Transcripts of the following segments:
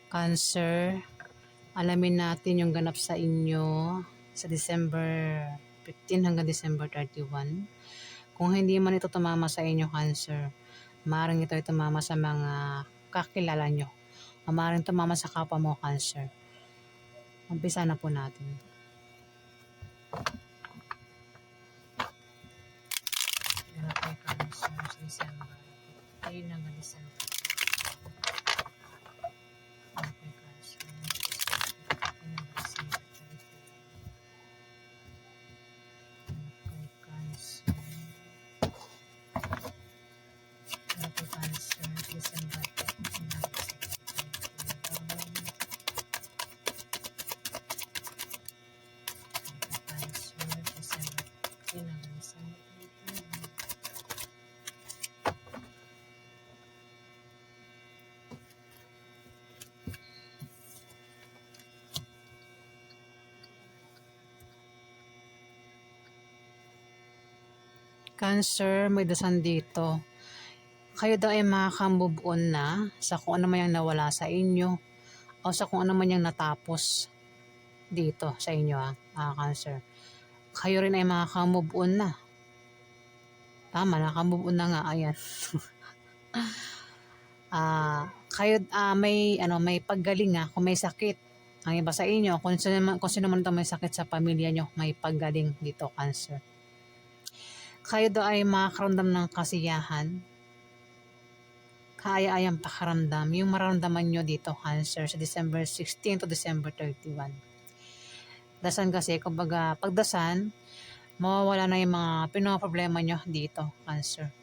Cancer, alamin natin yung ganap sa inyo sa December 15 hanggang December 31. Kung hindi man ito tumama sa inyo, Cancer, maaaring ito ay tumama sa mga kakilala nyo. O maaaring tumama sa kapwa mo, Cancer. Umpisa na po natin. Ganap kay Cancer sa December 15 hanggang December. Ganap kay Cancer sa December 15 hanggang December 31. Ganap kay Cancer. Ganap kay Cancer sa December 15 hanggang Cancer, may dasan dito. Kayo daw ay makaka-move on na sa kung ano man yung nawala sa inyo o sa kung ano man yung natapos dito sa inyo, Cancer. Kayo rin ay makaka-move on na. Tama, nakaka-move on na nga, ayan. Kayo may paggaling kung may sakit. Ang iba sa inyo, kung sino man ito may sakit sa pamilya nyo, may paggaling dito, Cancer. Kayo daw ay makakaramdam ng kasiyahan, kaaya-ayang pakaramdam, yung mararamdaman nyo dito, Cancer, sa December 16 to December 31. Dasan kasi, kumbaga, pagdasan, mawawala na yung mga pinoproblema nyo dito, Cancer.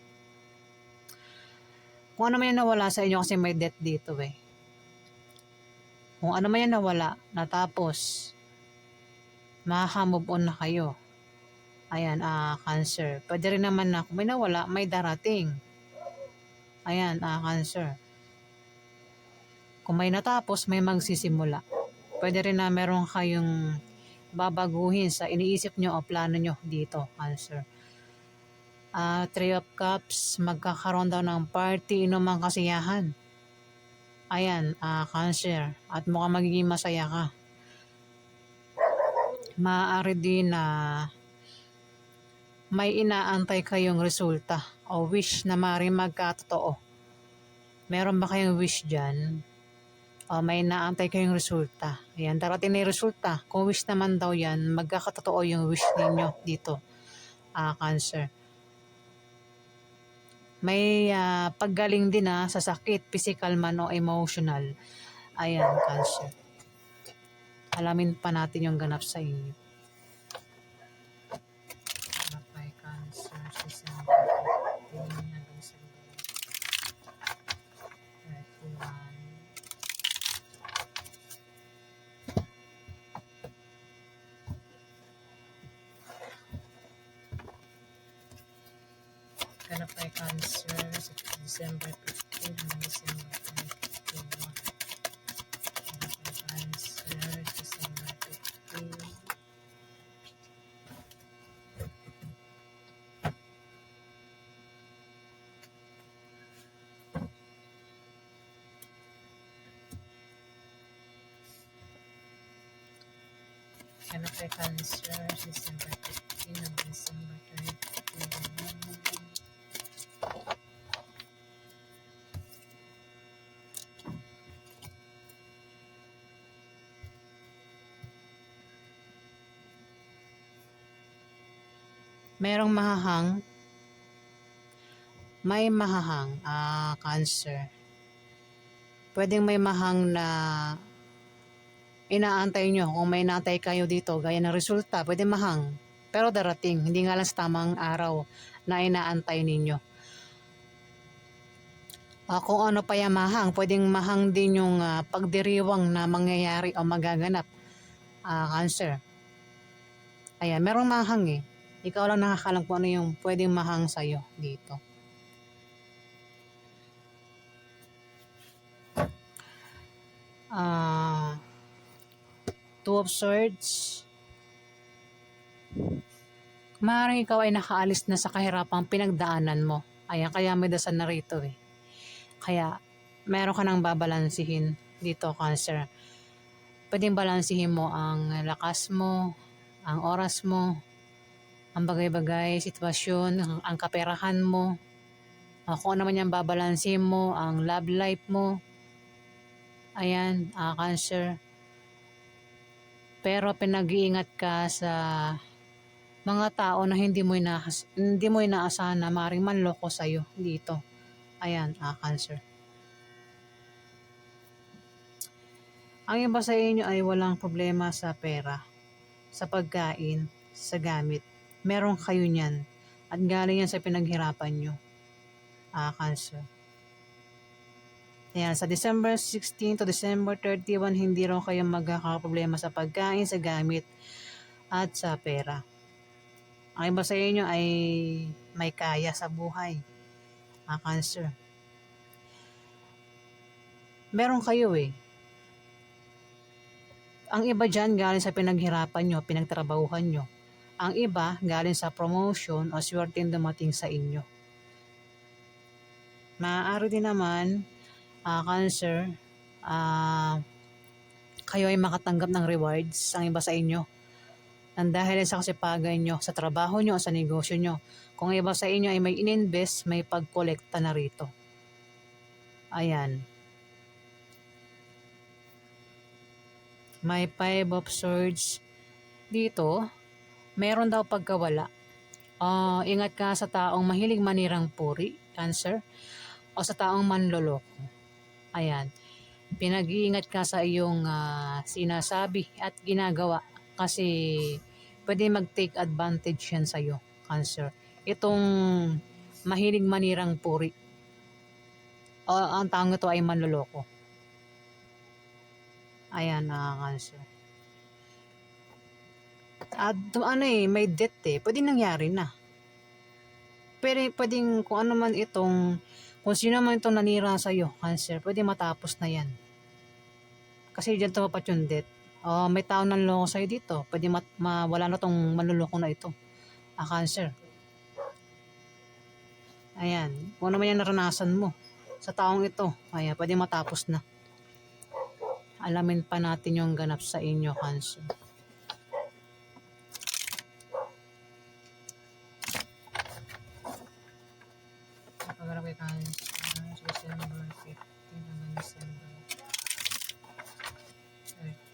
Kung ano man yung nawala sa inyo, kasi may death dito Kung ano man yung nawala, natapos, makaka-move on na kayo. Ayan, Cancer. Pwede rin naman na kung may nawala, may darating. Ayan, Cancer. Kung may natapos, may magsisimula. Pwede rin na meron kayong babaguhin sa iniisip nyo o plano nyo dito, Cancer. Three of Cups, magkakaroon daw ng party, inumang kasiyahan. Ayan, Cancer. At mukhang magiging masaya ka. Maaari din na may inaantay kayong resulta o wish na maaaring magkatotoo. Meron ba kayong wish dyan? O may inaantay kayong resulta? Ayan, darating na yung resulta. Kung wish naman daw yan, magkakatotoo yung wish ninyo dito, Cancer. May paggaling din sa sakit, physical man o emotional. Ayan, Cancer. Alamin pa natin yung ganap sa inyo. Ganap kay Cancer sa December 15 hanggang December 31. Ganap kay Cancer sa December 15 hanggang December 31. Ganap kay Cancer, December 15. Ganap kay Cancer, December 15 hanggang December 31. Merong mahahang, may mahahang, Cancer. Pwedeng may mahang na inaantay nyo. Kung may inaantay kayo dito, gaya ng resulta, pwede mahang. Pero darating, hindi nga lang sa tamang araw na inaantay ninyo. Kung ano pa yung mahang, pwedeng mahang din yung pagdiriwang na mangyayari o magaganap, Cancer. Ayan, merong mahang Ikaw lang nakakalam kung ano yung pwedeng mahang sa'yo dito. Two of Swords. Maaaring ikaw ay nakaalis na sa kahirapang pinagdaanan mo. Ayan, kaya may dasal na rito Kaya, meron ka nang babalansihin dito, Cancer. Pwedeng balansehin mo ang lakas mo, ang oras mo, ang bagay-bagay, sitwasyon, ang kaperahan mo, kung ano man yung babalansehin mo, ang love life mo. Ayan, Cancer. Pero pinag-iingat ka sa mga tao na hindi mo inaasahan na maaaring manloko sa'yo dito. Ayan, Cancer. Ang iba sa inyo ay walang problema sa pera, sa pagkain, sa gamit. Meron kayo niyan. At galing yan sa pinaghirapan nyo, Cancer. Ayan, sa December 16 to December 31, hindi rin kayo magkakaproblema sa pagkain, sa gamit, at sa pera. Ang iba sa inyo ay may kaya sa buhay, Cancer. Meron kayo eh. Ang iba dyan galing sa pinaghirapan nyo, pinagtrabahuhan nyo. Ang iba galing sa promotion o swerteng dumating sa inyo. Maaari din naman, Cancer, kayo ay makatanggap ng rewards, ang iba sa inyo. Nang dahil sa kasipagan nyo, sa trabaho nyo o sa negosyo nyo. Kung iba sa inyo ay may ininvest, may pagkolekta na rito. Ayan. May 5 of Swords dito. Meron daw pagkawala. Ingat ka sa taong mahilig manirang puri, Cancer, o sa taong manloloko. Ayan. Pinag-iingat ka sa iyong sinasabi at ginagawa kasi pwede mag-take advantage yan sa'yo, Cancer. Itong mahilig manirang puri. Ang taong ito ay manloloko. Ayan, Cancer. At may debt eh. Pwede nangyari na. Pwedeng kung ano man kung sino man itong nanira sa'yo, Cancer, pwede matapos na yan. Kasi dyan tumapat yung debt. May tao nanloko sa'yo dito. Pwede mawala na tong manluloko na ito. Cancer. Ayan. Kung ano man yung naranasan mo sa taong ito, ayan, pwede matapos na. Alamin pa natin yung ganap sa inyo, Cancer. Pag-arap kay Cancer, December 15 hanggang December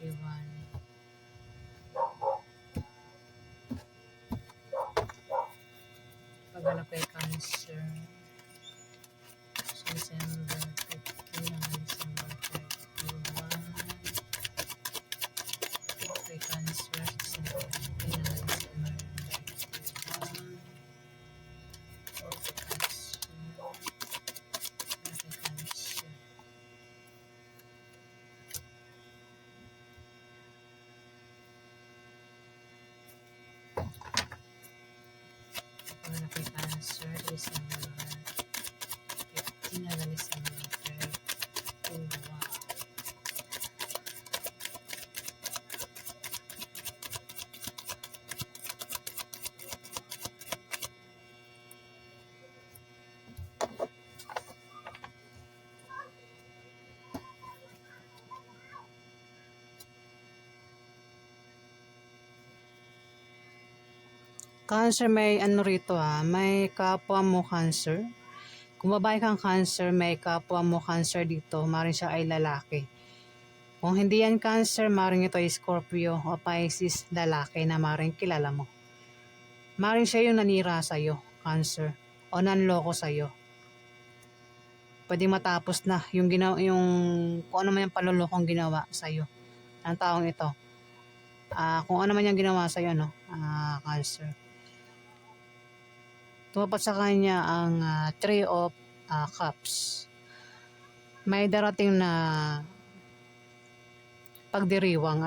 31. Pag-arap kay Cancer, December 15 hanggang December 31. Kay Cancer, December 15 hanggang December 31. Pag-arap kay Cancer, December 15 hanggang December 31. Cancer, may rito may kapwa mo Cancer. Kung babae kang Cancer, may kapwa mo Cancer dito, maring siya ay lalaki. Kung hindi yan Cancer, maring ito ay Scorpio o Pisces, lalaki na maring kilala mo. Maring siya yung nanira sa'yo, Cancer, o nanloko sa'yo. Pwede matapos na yung kung ano man yung panlolokong ginawa sa'yo ng taong ito. Kung ano man yung ginawa sa'yo, Cancer. Tumapat sa kanya ang 3 of Cups. May darating na pagdiriwang,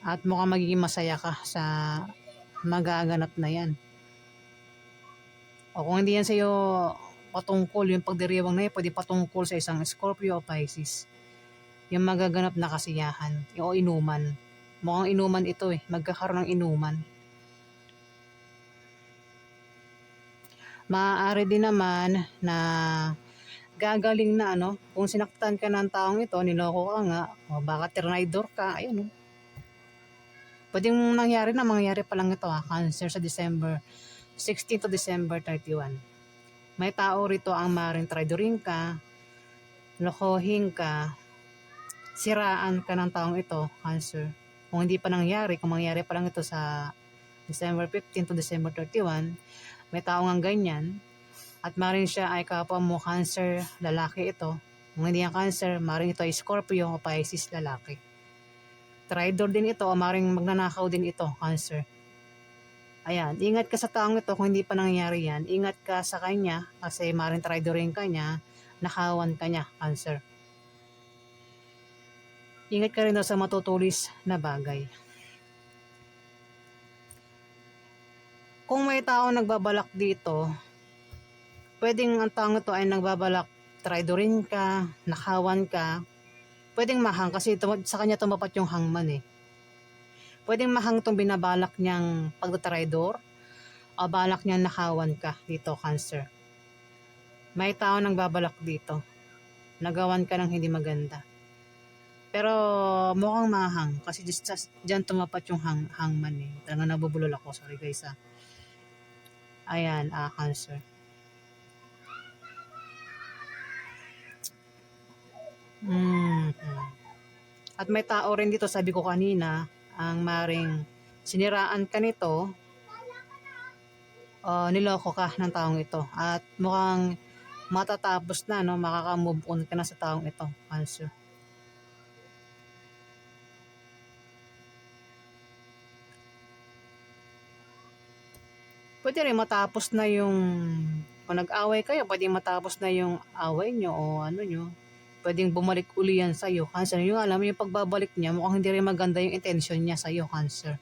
at mukhang magiging masaya ka sa magaganap na yan. O kung hindi yan sa'yo patungkol, yung pagdiriwang na yan, pwede patungkol sa isang Scorpio o Pisces. Yung magaganap na kasiyahan, o inuman. Mukhang inuman ito magkakaroon ng inuman. Maaari din naman na gagaling na ano, kung sinaktan ka ng taong ito, niloko ka nga, o baka trinidor ka, ayun. Pwedeng nangyari na, mangyari pa lang ito Cancer sa December 16 to December 31. May tao rito ang maaaring tridorin ka, lokohin ka, siraan ka ng taong ito, Cancer. Kung hindi pa nangyari, kung mangyari pa lang ito sa December 15 to December 31, may tao ang ganyan, at maaaring siya ay kapwa mo Cancer, lalaki ito. Kung hindi ang Cancer, maaaring ito ay Scorpio o Pisces, lalaki. Tridor din ito o maaaring magnanakaw din ito, Cancer. Ayan, ingat ka sa taong ito kung hindi pa nangyayari yan. Ingat ka sa kanya kasi maaaring tridorin ka niya, nakawan ka niya, Cancer. Ingat ka rin daw sa matutulis na bagay. Kung may tao nagbabalak dito, pwedeng ang taong ito ay nagbabalak tridorin ka, nakawan ka, pwedeng mahang kasi sa kanya tumapat yung hangman eh. Pwedeng mahang itong binabalak niyang pagtatridor o balak niyang nakawan ka dito, Cancer. May tao nagbabalak dito, nagawan ka ng hindi maganda. Pero mukhang mahang kasi dyan tumapat yung hangman eh. Talaga nabubulol ako, sorry guys Ayan, Cancer. At may tao rin dito, sabi ko kanina, ang maring siniraan ka nito o niloko ka ng taong ito. At mukhang matatapos na, no? Makaka-move on ka na sa taong ito, Cancer. Pwede rin matapos na yung, kung nag-away kayo, pwede matapos na yung away nyo o ano nyo. Pwedeng bumalik uli yan sa'yo, Cancer. Yung alam, yung pagbabalik niya, mukhang hindi rin maganda yung intention niya sa'yo, Cancer.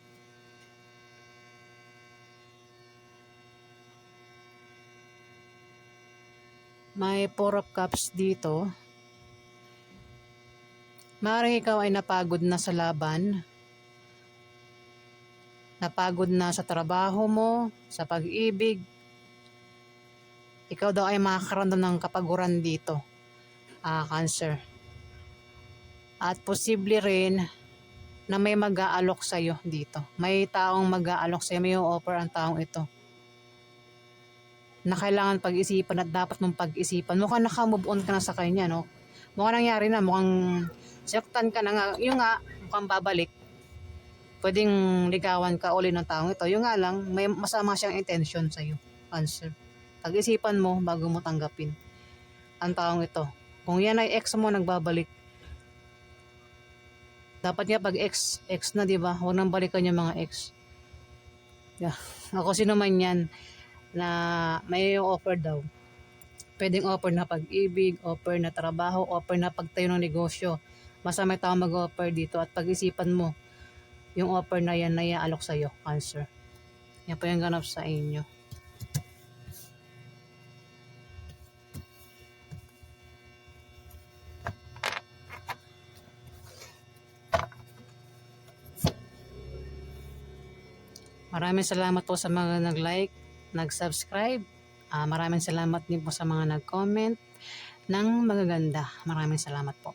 May 4 of Cups dito. Maaaring ikaw ay napagod na sa laban. Napagod na sa trabaho mo, sa pag-ibig. Ikaw daw ay makakaramdam ng kapaguran dito, Cancer. At posible rin na may mag-aalok sa'yo dito. May taong mag-aalok sa'yo, may offer ang taong ito na kailangan pag-isipan at dapat mong pag-isipan. Mukhang naka-move on ka na sa kanya, no? Mukhang nangyari na, mukhang saktan ka na nga. Yung nga, mukhang babalik. Pwedeng ligawan ka uli ng taong ito. Yung nga lang, may masama siyang intention sa'yo, Cancer. Pag-isipan mo bago mo tanggapin ang taong ito. Kung yan ay ex mo nagbabalik, dapat nga pag ex na, di ba? Huwag nang balikan yung mga ex. Yeah. Ako sino man yan na may offer daw. Pwedeng offer na pag-ibig, offer na trabaho, offer na pagtayo ng negosyo. Basta may tao mag-offer dito at pag-isipan mo yung offer na yan na iaalok sa'yo, Cancer. Yan po yung ganap sa inyo. Maraming salamat po sa mga nag-like, nag-subscribe. Maraming salamat din po sa mga nag-comment ng magaganda. Maraming salamat po.